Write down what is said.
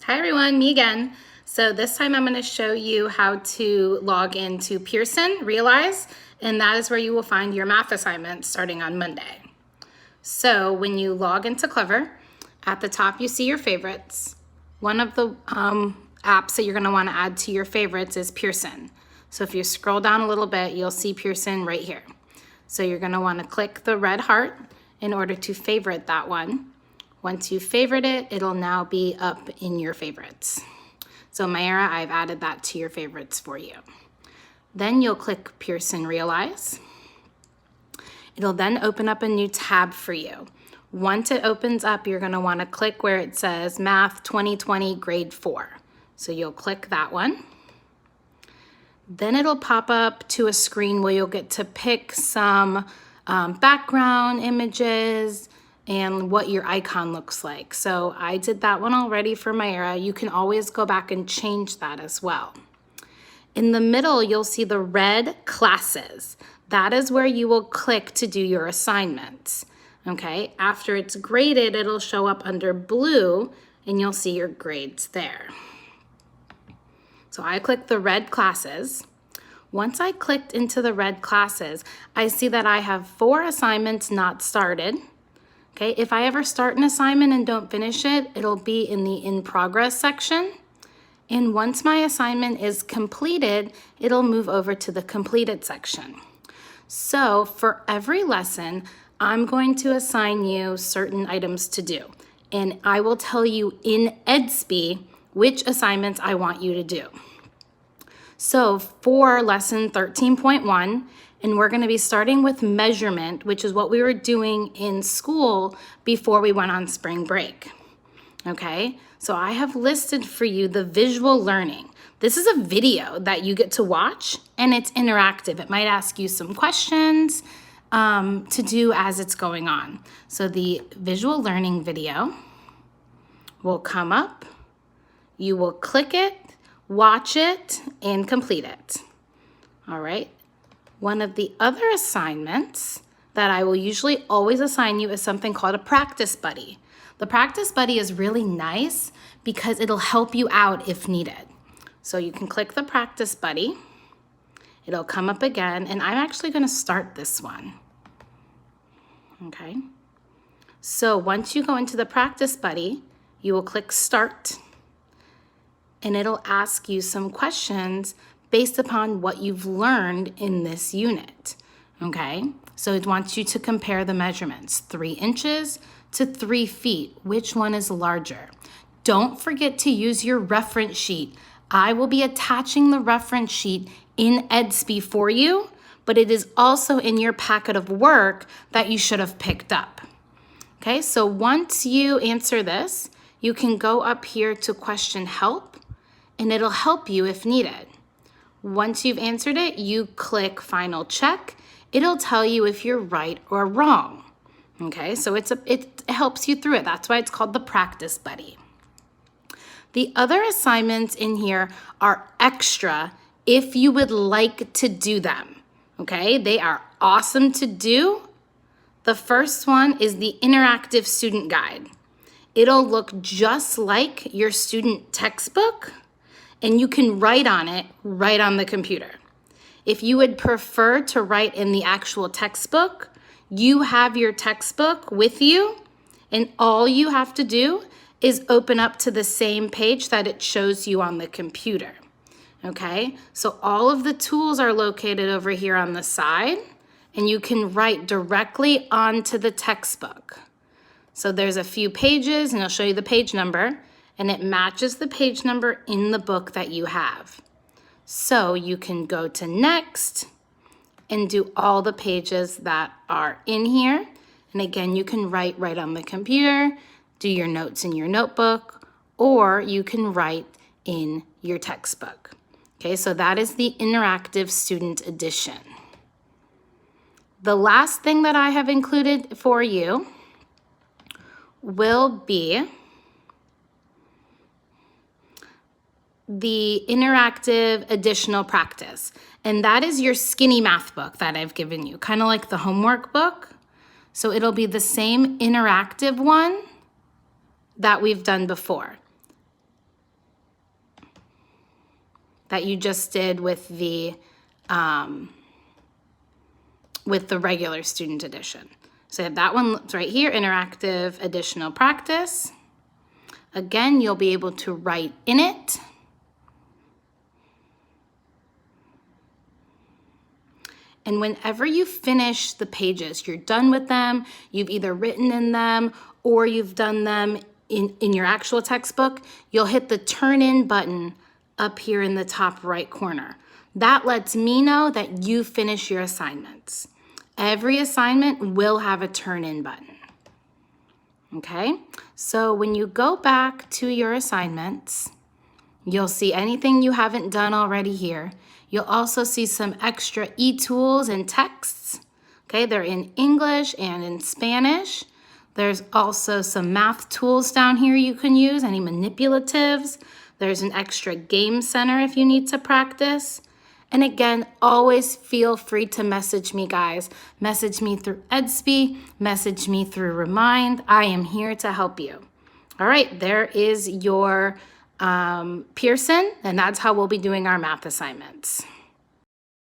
Hi everyone, me again. So this time I'm going to show you how to log into Pearson, Realize, and that is where you will find your math assignments starting on Monday. So when you log into Clever, at the top you see your favorites. One of the apps that you're going to want to add to your favorites is Pearson. So if you scroll down a little bit, you'll see Pearson right here. So you're going to want to click the red heart in order to favorite that one. Once you favorite it, it'll now be up in your favorites. So Mayra, I've added that to your favorites for you. Then you'll click Pearson Realize. It'll then open up a new tab for you. Once it opens up, you're going to want to click where it says Math 2020 Grade 4. So you'll click that one. Then it'll pop up to a screen where you'll get to pick some background images and what your icon looks like. So I did that one already for Mayra. You can always go back and change that as well. In the middle, you'll see the red classes. That is where you will click to do your assignments. Okay, after it's graded, it'll show up under blue and you'll see your grades there. So I clicked the red classes. Once I clicked into the red classes, I see that I have 4 assignments not started. Okay, if I ever start an assignment and don't finish it, it'll be in the in progress section. And once my assignment is completed, it'll move over to the completed section. So for every lesson, I'm going to assign you certain items to do. And I will tell you in EdSP which assignments I want you to do. So for lesson 13.1, and we're going to be starting with measurement, which is what we were doing in school before we went on spring break. Okay, so I have listed for you the visual learning. This is a video that you get to watch and it's interactive. It might ask you some questions to do as it's going on. So the visual learning video will come up. You will click it, watch it, and complete it. All right. One of the other assignments that I will usually always assign you is something called a practice buddy. The practice buddy is really nice because it'll help you out if needed. So you can click the practice buddy. It'll come up again, and I'm actually going to start this one. Okay. So once you go into the practice buddy, you will click start, and it'll ask you some questions based upon what you've learned in this unit, okay? So it wants you to compare the measurements, 3 inches to 3 feet. Which one is larger? Don't forget to use your reference sheet. I will be attaching the reference sheet in EdSP for you, but it is also in your packet of work that you should have picked up. Okay, so once you answer this, you can go up here to question help, and it'll help you if needed. Once you've answered it, you click final check. It'll tell you if you're right or wrong. Okay, so it helps you through it. That's why it's called the practice buddy. The other assignments in here are extra if you would like to do them. Okay, they are awesome to do. The first one is the interactive student guide. It'll look just like your student textbook, and you can write on it right on the computer. If you would prefer to write in the actual textbook, you have your textbook with you, and all you have to do is open up to the same page that it shows you on the computer. Okay, so all of the tools are located over here on the side, and you can write directly onto the textbook. So there's a few pages, and I'll show you the page number, and it matches the page number in the book that you have. So you can go to next and do all the pages that are in here. And again, you can write right on the computer, do your notes in your notebook, or you can write in your textbook. Okay, so that is the interactive student edition. The last thing that I have included for you will be the interactive additional practice. And that is your skinny math book that I've given you, kind of like the homework book. So it'll be the same interactive one that we've done before. that you just did with the regular student edition. So you have that one right here, interactive additional practice. Again, you'll be able to write in it. And whenever you finish the pages, you're done with them, you've either written in them or you've done them in your actual textbook, you'll hit the turn in button up here in the top right corner. That lets me know that you finished your assignments. Every assignment will have a turn in button. Okay, so when you go back to your assignments, you'll see anything you haven't done already here. You'll also see some extra e-tools and texts. Okay, they're in English and in Spanish. There's also some math tools down here you can use, any manipulatives. There's an extra game center if you need to practice. And again, always feel free to message me, guys. Message me through Edsby, message me through Remind. I am here to help you. All right, there is your Pearson, and that's how we'll be doing our math assignments.